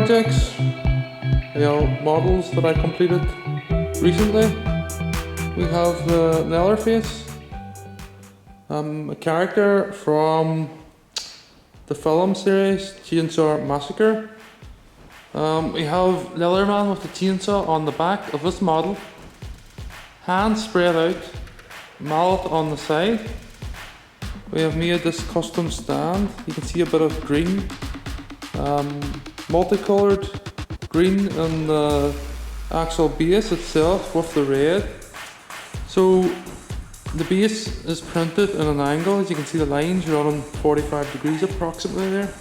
projects, models that I completed recently. We have the Leatherface, a character from the film series Chainsaw Massacre. We have Leatherman with the chainsaw on the back of this model, hands spread out, mallet on the side. We have made this custom stand. You can see a bit of green, multicolored green in the actual base itself with the red. So the base is printed in an angle. As you can see, the lines running 45 degrees approximately there.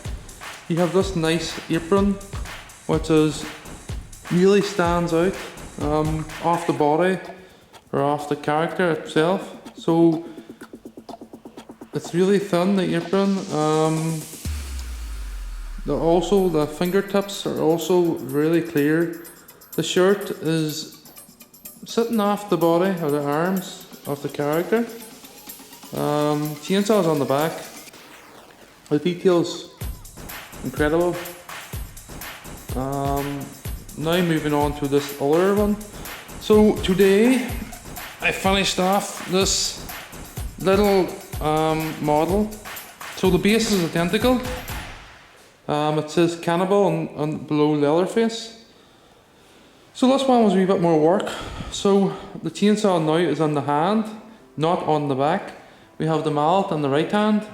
You have this nice apron, which really stands out off the body or off the character itself. So it's really thin, the apron. Also the fingertips are also really clear. The shirt is sitting off the body or the arms of the character. Chainsaws on the back. The details incredible. Now moving on to this other one. So today I finished off this little model. So the base is identical. It says Cannibal and below Leatherface. So this one was a wee bit more work. So the chainsaw now is on the hand, not on the back. We have the mallet on the right hand.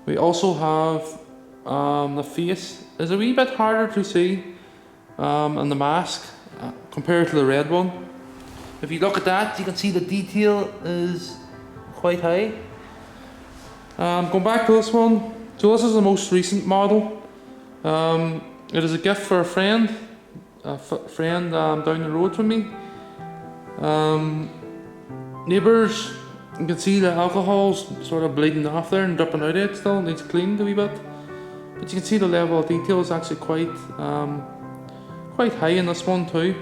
We also have the face is a wee bit harder to see, and the mask compared to the red one. If you look at that, you can see the detail is quite high. Going back to this one, so this is the most recent model. It is a gift for a friend down the road from me. Neighbours, you can see the alcohol's sort of bleeding off there and dripping out of it still, needs cleaned a wee bit. But you can see the level of detail is actually quite high in this one too.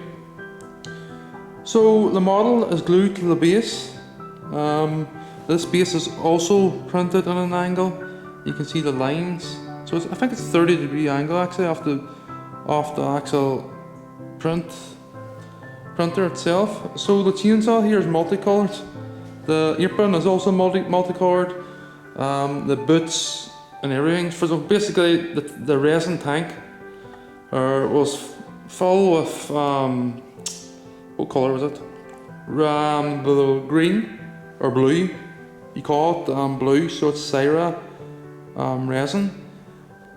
So the model is glued to the base. This base is also printed on an angle. You can see the lines. So I think it's 30-degree angle actually off the actual printer itself. So the chainsaw here is multicolored. The apron is also multicolored. The boots and everything. So basically the resin tank was full with what colour was it? The green or blue. You call it blue, so it's Syra resin.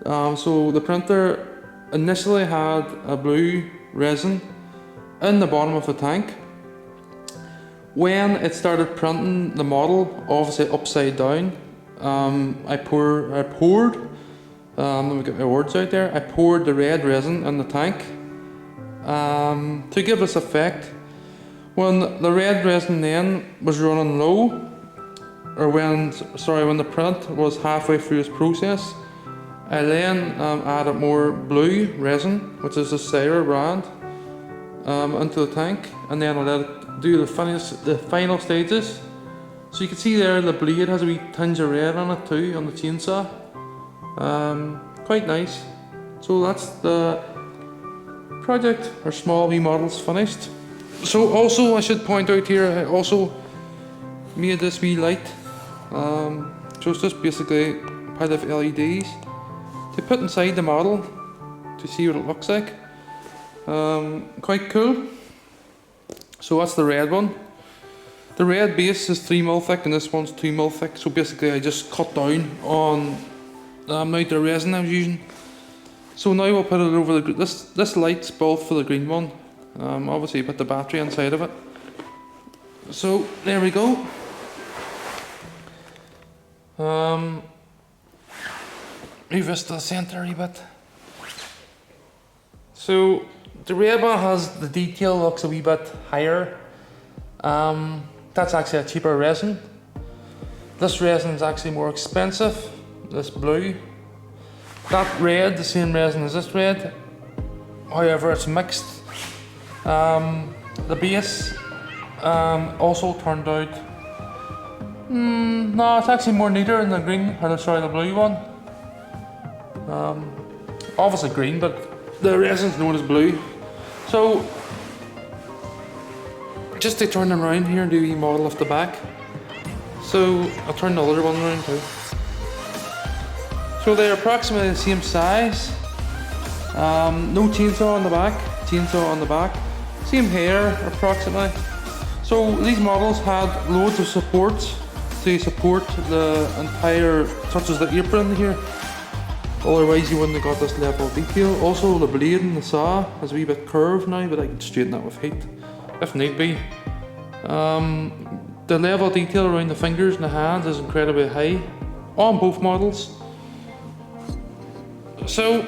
So the printer initially had a blue resin in the bottom of the tank. When it started printing the model, obviously upside down, I poured, let me get my words out there, I poured the red resin in the tank to give this effect. When the red resin then was running low, or when the print was halfway through this process, I then added more blue resin, which is the Syra brand, into the tank, and then I let it do the final stages. So you can see there the blade has a wee tinge of red on it too, on the chainsaw. Quite nice. So that's the project, our small wee models finished. So also I should point out here, I also made this wee light. So it's just basically a pile of LEDs to put inside the model to see what it looks like. Quite cool. So that's the red one. The red base is 3mm thick and this one's 2mm thick. So basically I just cut down on the amount of resin I was using. So now we'll put it over the this light's built for the green one. Obviously put the battery inside of it. So there we go. Move this to the centre a wee bit. So the red one has the detail looks a wee bit higher. That's actually a cheaper resin. This resin is actually more expensive. This blue. That red, the same resin as this red. However, it's mixed. The base also turned out. No, it's actually more neater than the green, or sorry, the blue one. Obviously green, but the resin's known as blue. So just to turn them around here and do a model off the back. So I'll turn the other one around too. So they're approximately the same size. No chainsaw on the back, chainsaw on the back. Same hair approximately. So these models had loads of supports to support the entire, such as the apron here. Otherwise you wouldn't have got this level of detail. Also the blade in the saw is a wee bit curved now, but I can straighten that with heat if need be. The level of detail around the fingers and the hands is incredibly high on both models. So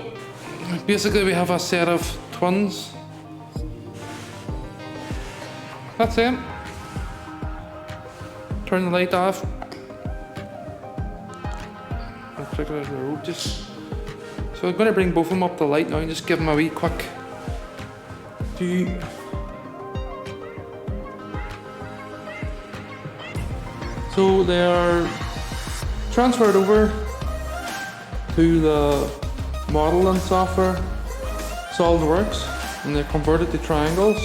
basically we have a set of twins. That's it. Turn the light off. I'll check it out on the road. So I'm going to bring both of them up to light now and just give them a wee quick view. So they are transferred over to the modeling software SolidWorks, and they're converted to triangles,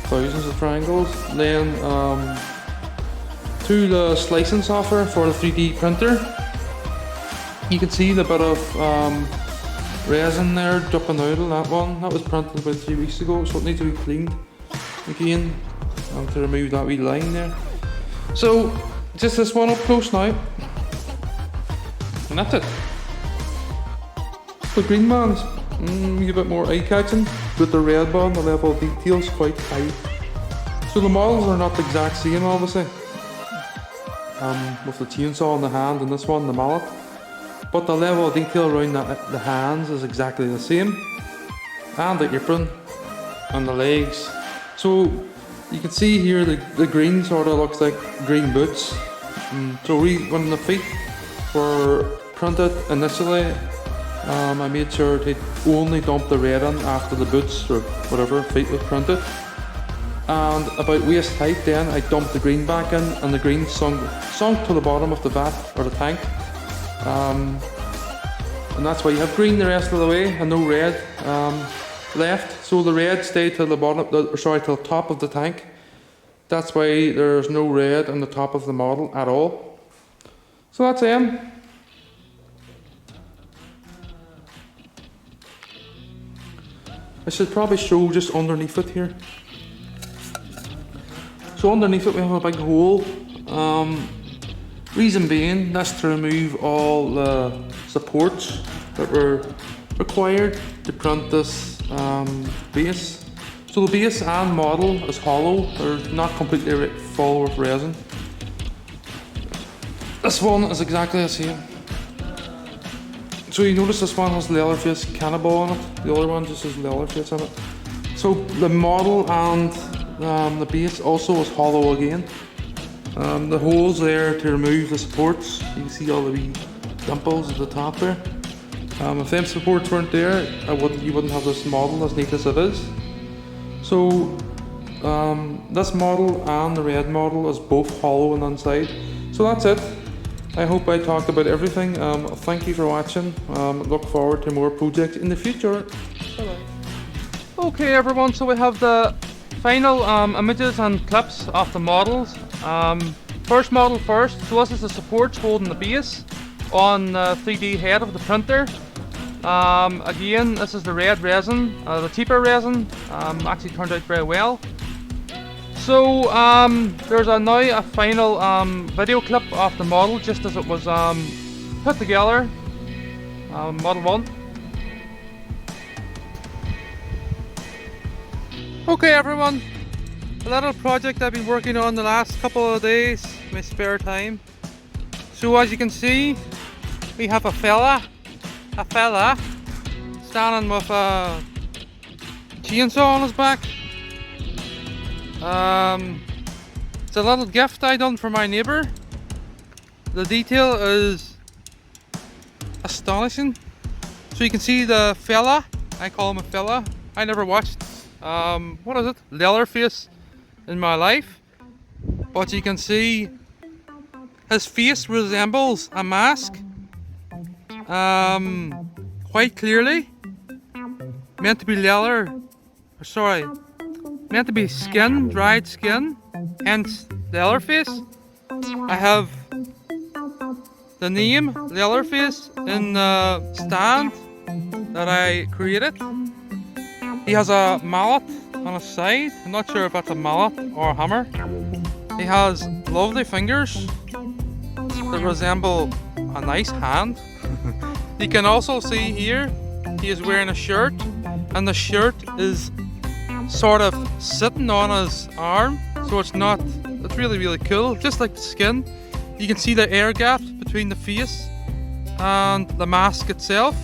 thousands of triangles. Then to the slicing software for the 3D printer. You can see the bit of resin there dripping out of that one. That was printed about 3 weeks ago, so it needs to be cleaned again to remove that wee line there. So just this one up close now, and that's it. The green man is a bit more eye-catching, with the red one, the level of detail is quite high. So the models are not the exact same, obviously, with the chainsaw in the hand and this one, the mallet. But the level of detail around the hands is exactly the same, and the apron and the legs. So you can see here the green sort of looks like green boots. So when the feet were printed initially, I made sure to only dump the red in after the boots or whatever feet was printed. And about waist height then I dumped the green back in, and the green sunk to the bottom of the vat or the tank. And that's why you have green the rest of the way and no red left. So the red stayed to the bottom, to the top of the tank. That's why there's no red on the top of the model at all. So that's them. I should probably show just underneath it here. So underneath it we have a big hole. Reason being, that's to remove all the supports that were required to print this base. So the base and model is hollow, they're not completely full with resin. This one is exactly the same. So you notice this one has Leatherface Cannibal on it, the other one just has Leatherface on it. So the model and the base also is hollow again. The holes there to remove the supports. You can see all the wee dimples at the top there. If them supports weren't there, you wouldn't have this model as neat as it is. So this model and the red model is both hollow on the inside. So that's it. I hope I talked about everything. Thank you for watching. Look forward to more projects in the future. Bye-bye. Okay everyone, so we have the final images and clips of the models. First model first. So this is the supports holding the base on the 3D head of the printer. Again, this is the red resin, the cheaper resin. Actually turned out very well. So there's now a final video clip of the model just as it was put together. Model 1. Okay everyone, a little project I've been working on the last couple of days, my spare time. So as you can see, we have a fella standing with a chainsaw on his back. It's a little gift I done for my neighbour. The detail is astonishing. So you can see the fella, I call him a fella. I never watched what is it? Leatherface in my life. But you can see his face resembles a mask quite clearly. meant to be leather, sorry, meant to be skin, dried skin, hence Leatherface. I have the name Leatherface in the stand that I created. He has a mallet on his side. I'm not sure if that's a mallet or a hammer. He has lovely fingers that resemble a nice hand. You can also see here he is wearing a shirt, and the shirt is sort of sitting on his arm, so it's really cool, just like the skin. You can see the air gaps between the face and the mask itself.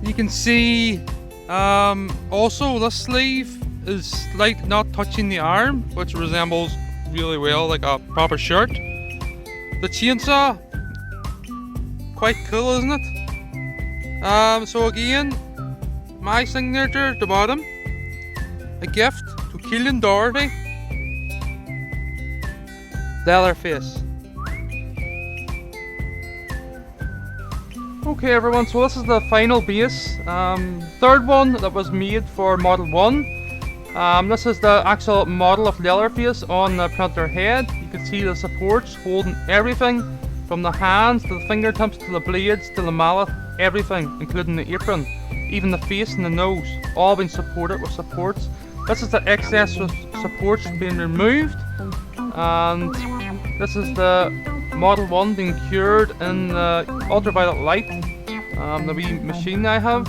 You can see also the sleeve is like not touching the arm, which resembles really well like a proper shirt. The chainsaw, quite cool, isn't it? So again, my signature at the bottom, a gift to Keelan Doherty, Leatherface. Okay everyone, so this is the final base, third one that was made for Model 1. This is the actual model of Leatherface on the printer head. You can see the supports holding everything from the hands to the fingertips to the blades to the mallet, everything including the apron, even the face and the nose, all being supported with supports. This is the excess supports being removed, and this is the Model 1 being cured in ultraviolet light, the wee machine I have.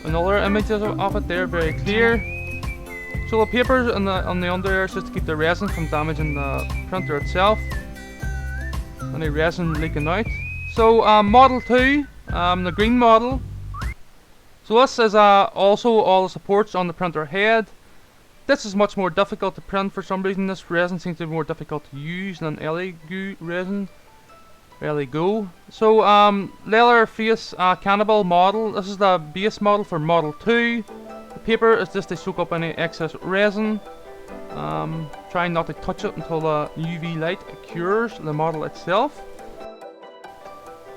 Another images of it there, very clear. So the papers on the under there is just to keep the resin from damaging the printer itself, any resin leaking out. So Model 2, the green model. So this is also all the supports on the printer head. This is much more difficult to print for some reason. This resin seems to be more difficult to use than LEGO resin. So Leatherface Cannibal model. This is the base model for Model 2. The paper is just to soak up any excess resin. Trying not to touch it until the UV light cures the model itself.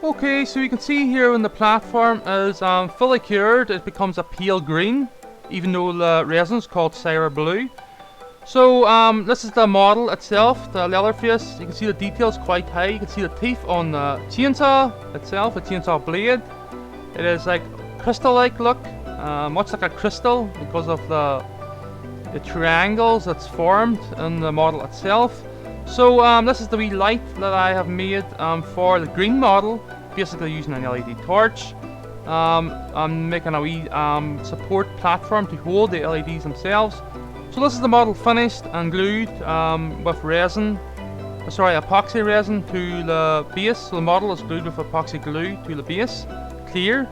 Okay, so you can see here when the platform is fully cured, it becomes a pale green, even though the resin is called Syra Blue. So this is the model itself, the Leatherface. You can see the details quite high. You can see the teeth on the chainsaw itself, the chainsaw blade. It is like crystal-like look, much like a crystal because of the triangles that's formed in the model itself. So this is the wee light that I have made for the green model, basically using an LED torch. I'm making a wee support platform to hold the LEDs themselves. So this is the model finished and glued with resin, epoxy resin to the base. So the model is glued with epoxy glue to the base, clear.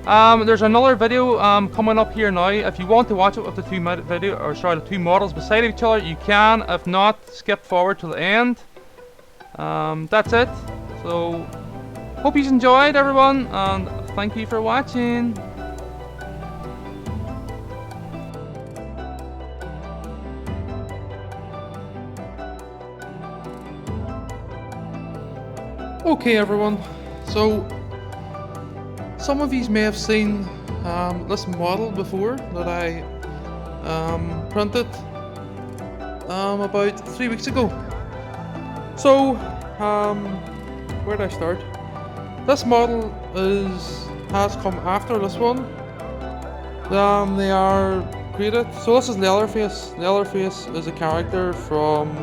There's another video coming up here now. If you want to watch it with the two models beside each other, you can. If not, skip forward to the end. That's it. So hope you enjoyed, everyone, and thank you for watching. Okay everyone, so some of you may have seen this model before that I printed about 3 weeks ago. So where did I start? This model has come after this one. They are created. So this is Leatherface. Leatherface is a character from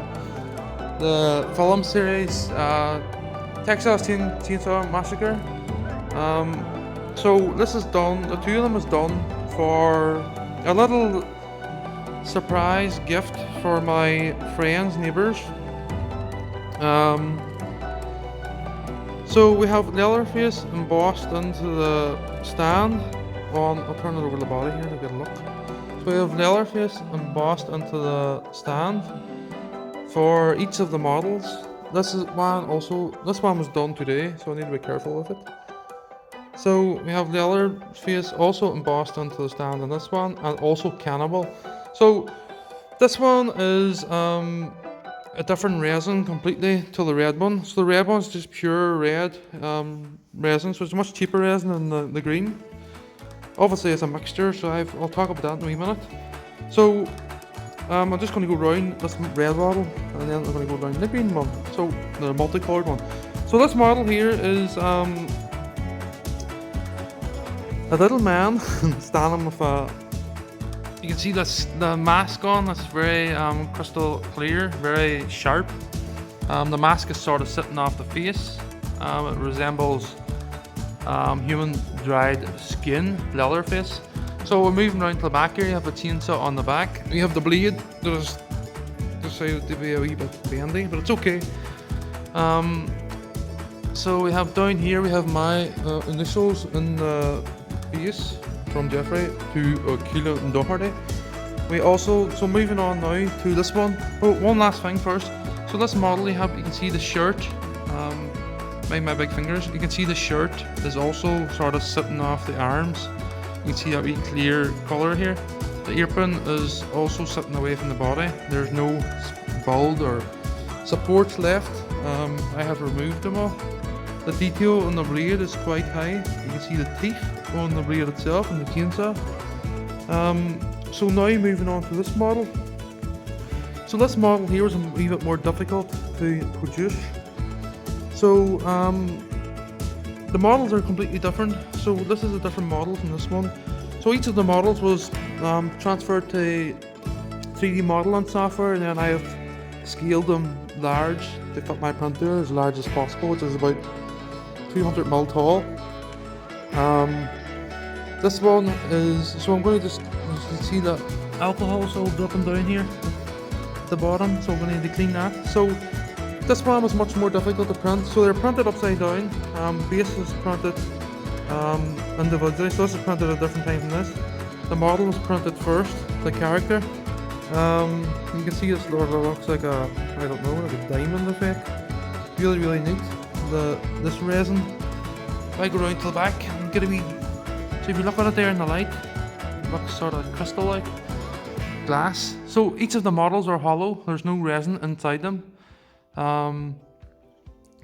the film series Texas Chainsaw Massacre. So this is done, the two of them is done for a little surprise gift for my friends, neighbours. So we have Leatherface embossed into the stand I'll turn it over the body here to get a look. So we have Leatherface embossed into the stand for each of the models. This one was done today, so I need to be careful with it. So we have Leatherface also embossed into the stand on this one, and also Cannibal. So this one is a different resin completely to the red one. So the red one's just pure red resin, so it's much cheaper resin than the green. Obviously it's a mixture, so I'll talk about that in a wee minute. So I'm just going to go round this red model, and then I'm going to go down the green one, so the multicolored one. So this model here is a little man standing with a, you can see this, the mask on, that's very crystal clear, very sharp. The mask is sort of sitting off the face. It resembles human dried skin, Leatherface. So we're moving around to the back here. You have a chainsaw on the back. You have the blade that is decided to be a wee bit bendy, but it's okay. So we have down here, we have my initials in the base from Jeffrey to Kilo and Doherty. We also, so moving on now to this one. Oh, one last thing first. So this model you can see the shirt, by my big fingers, you can see the shirt is also sort of sitting off the arms. You can see that wee clear colour here. The apron is also sitting away from the body. There's no bulge or supports left. I have removed them all. The detail on the blade is quite high. You can see the teeth on the blade itself and the chainsaw. So now moving on to this model. So this model here is a wee bit more difficult to produce. So the models are completely different. So this is a different model from this one. So each of the models was transferred to 3D modeling software, and then I have scaled them large to fit my printer as large as possible, which is about 200mm tall. This one is, so I'm going to just, you can see that alcohol is all dropping down here at the bottom, so I'm going to need to clean that. So this one was much more difficult to print. So they're printed upside down. Base is printed individually, so this is printed at a different time from this. The model was printed first, the character. You can see this sort of looks like a, I don't know, like a diamond effect. Really, really neat. This resin, if I go around to the back and get a wee, so if you look at it there in the light, it looks sort of crystal-like glass. So each of the models are hollow. There's no resin inside them.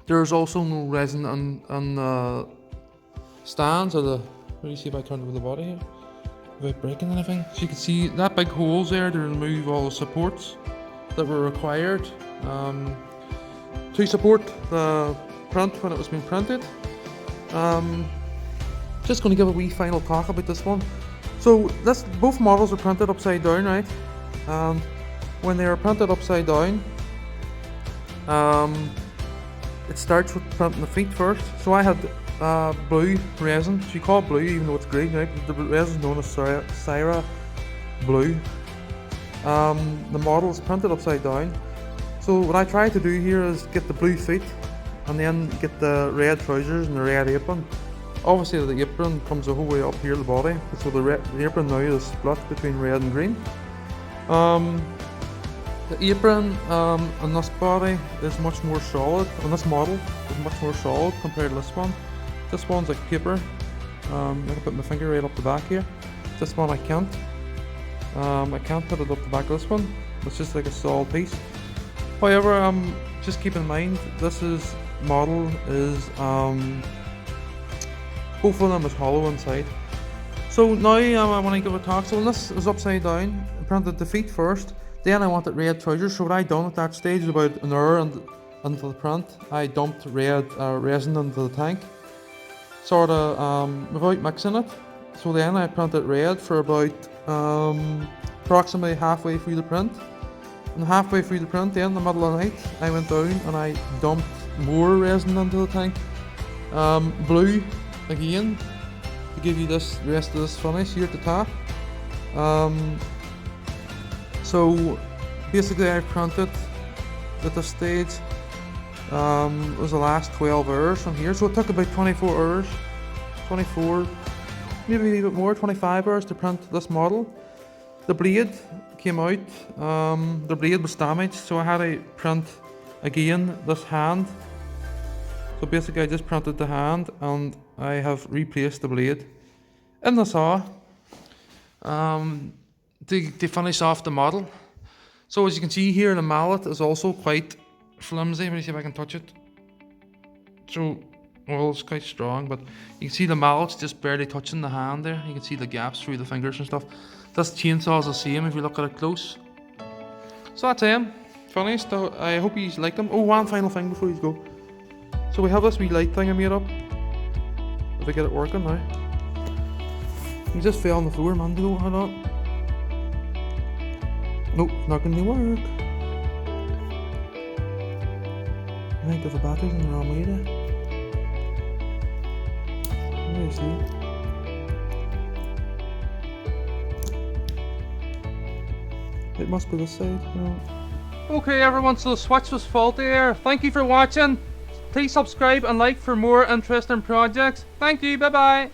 There's also no resin on the stands or the, what do you see if I turn over the body here? Without breaking anything. So you can see that big holes there to remove all the supports that were required to support the print when it was being printed. Just going to give a wee final talk about this one. So both models are printed upside down, right? And when they are printed upside down, it starts with printing the feet first. So I had blue resin. So you call it blue even though it's green, right? The resin is known as Syra blue. The model is printed upside down. So what I try to do here is get the blue feet and then get the red trousers and the red apron. Obviously the apron comes the whole way up here, the body. So the apron now is split between red and green. The apron on this body is much more solid, on this model is much more solid compared to this one. This one's like paper. I can put my finger right up the back here. This one I can't. I can't put it up the back of this one. It's just like a solid piece. However, just keep in mind, this model is, both of them is hollow inside. So now I want to give a talk. So when this is upside down, I printed the feet first. Then I wanted red trousers. So what I done at that stage is about an hour into the print. I dumped red resin into the tank, sort of without mixing it. So then I printed red for about approximately halfway through the print. And halfway through the print, then in the middle of the night, I went down and I dumped more resin into the tank. Blue again to give you this rest of this finish here at the top. So basically I printed at this stage, it was the last 12 hours from here, so it took about 24 hours, 24, maybe a little bit more, 25 hours to print this model. The blade came out, the blade was damaged, so I had to print again this hand. So basically I just printed the hand and I have replaced the blade in the saw to finish off the model. So as you can see here, the mallet is also quite flimsy. Let me see if I can touch it. So, well, it's quite strong, but you can see the mallet's just barely touching the hand there. You can see the gaps through the fingers and stuff. This chainsaw's the same if you look at it close. So that's him. Finished. I hope you like them. Oh, one final thing before you go. So we have this wee light thing I made up. If I get it working now. You just fell on the floor, man. Go, hold on. Nope, not going to work. I think the battery's in the wrong way there. Let me see. It must be this side. No. Okay everyone, so the switch was faulty there. Thank you for watching. Please subscribe and like for more interesting projects. Thank you, bye bye.